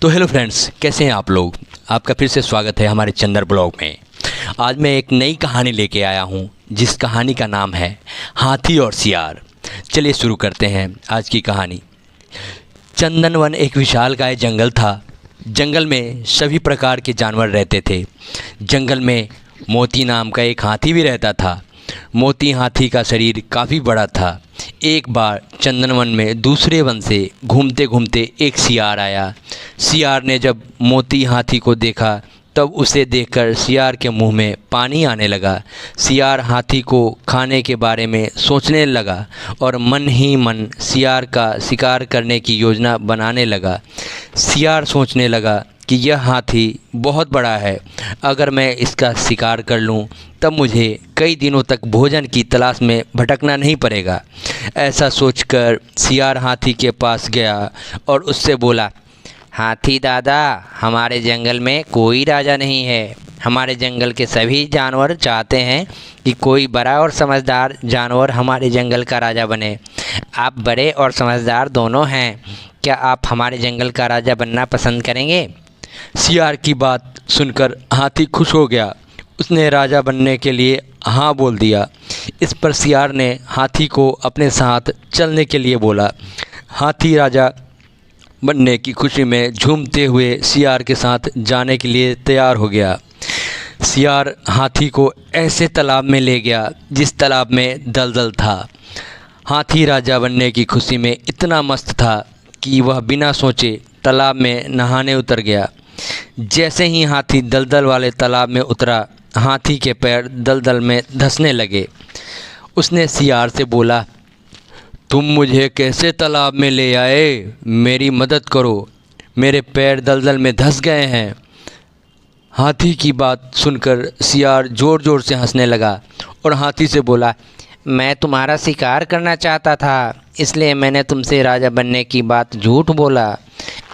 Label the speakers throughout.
Speaker 1: तो hello friends, कैसे हैं आप लोग। आपका फिर से स्वागत है हमारे चंदर ब्लॉग में। आज मैं एक नई कहानी लेके आया हूँ जिस कहानी का नाम है हाथी और सियार। चलिए शुरू करते हैं आज की कहानी। चंदनवन एक विशालकाय जंगल था। जंगल में सभी प्रकार के जानवर रहते थे। जंगल में मोती नाम का एक हाथी भी रहता था। मोती हाथी का शरीर काफ़ी बड़ा था। एक बार चंदनवन में दूसरे वन से घूमते घूमते एक सियार आया। सियार ने जब मोती हाथी को देखा तब उसे देखकर सियार के मुंह में पानी आने लगा। सियार हाथी को खाने के बारे में सोचने लगा और मन ही मन सियार का शिकार करने की योजना बनाने लगा। सियार सोचने लगा कि यह हाथी बहुत बड़ा है, अगर मैं इसका शिकार कर लूं तब मुझे कई दिनों तक भोजन की तलाश में भटकना नहीं पड़ेगा। ऐसा सोचकर सियार हाथी के पास गया और उससे बोला, हाथी दादा, हमारे जंगल में कोई राजा नहीं है। हमारे जंगल के सभी जानवर चाहते हैं कि कोई बड़ा और समझदार जानवर हमारे जंगल का राजा बने। आप बड़े और समझदार दोनों हैं, क्या आप हमारे जंगल का राजा बनना पसंद करेंगे? सियार की बात सुनकर हाथी खुश हो गया। उसने राजा बनने के लिए हाँ बोल दिया। इस पर सियार ने हाथी को अपने साथ चलने के लिए बोला। हाथी राजा बनने की खुशी में झूमते हुए सियार के साथ जाने के लिए तैयार हो गया। सियार हाथी को ऐसे तालाब में ले गया जिस तालाब में दलदल था। हाथी राजा बनने की खुशी में इतना मस्त था कि वह बिना सोचे तालाब में नहाने उतर गया। जैसे ही हाथी दलदल वाले तालाब में उतरा, हाथी के पैर दलदल में धंसने लगे। उसने सियार से बोला, तुम मुझे कैसे तालाब में ले आए? मेरी मदद करो, मेरे पैर दलदल में धंस गए हैं। हाथी की बात सुनकर सियार ज़ोर ज़ोर से हंसने लगा और हाथी से बोला, मैं तुम्हारा शिकार करना चाहता था, इसलिए मैंने तुमसे राजा बनने की बात झूठ बोला।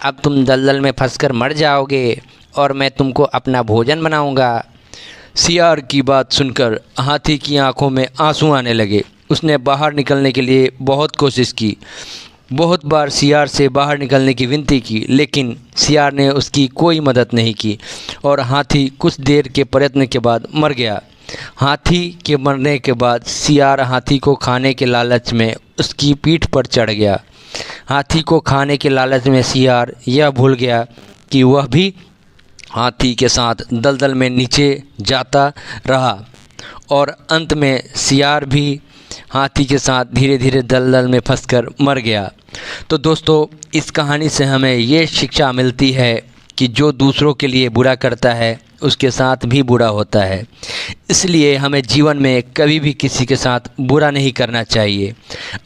Speaker 1: अब तुम दलदल में फंसकर मर जाओगे और मैं तुमको अपना भोजन बनाऊंगा। सियार की बात सुनकर हाथी की आंखों में आंसू आने लगे। उसने बाहर निकलने के लिए बहुत कोशिश की। बहुत बार सियार से बाहर निकलने की विनती की, लेकिन सियार ने उसकी कोई मदद नहीं की और हाथी कुछ देर के प्रयत्न के बाद मर गया। हाथी के मरने के बाद सियार हाथी को खाने के लालच में उसकी पीठ पर चढ़ गया। हाथी को खाने के लालच में सियार यह भूल गया कि वह भी हाथी के साथ दलदल में नीचे जाता रहा और अंत में सियार भी हाथी के साथ धीरे धीरे दलदल में फंसकर मर गया। तो दोस्तों, इस कहानी से हमें ये शिक्षा मिलती है कि जो दूसरों के लिए बुरा करता है उसके साथ भी बुरा होता है। इसलिए हमें जीवन में कभी भी किसी के साथ बुरा नहीं करना चाहिए।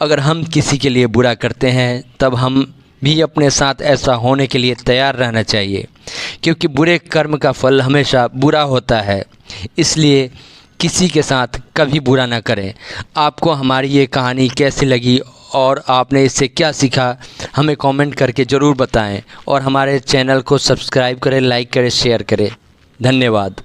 Speaker 1: अगर हम किसी के लिए बुरा करते हैं तब हम भी अपने साथ ऐसा होने के लिए तैयार रहना चाहिए, क्योंकि बुरे कर्म का फल हमेशा बुरा होता है। इसलिए किसी के साथ कभी बुरा ना करें। आपको हमारी ये कहानी कैसी लगी और आपने इससे क्या सीखा, हमें कमेंट करके ज़रूर बताएं और हमारे चैनल को सब्सक्राइब करें, लाइक करें, शेयर करें। धन्यवाद।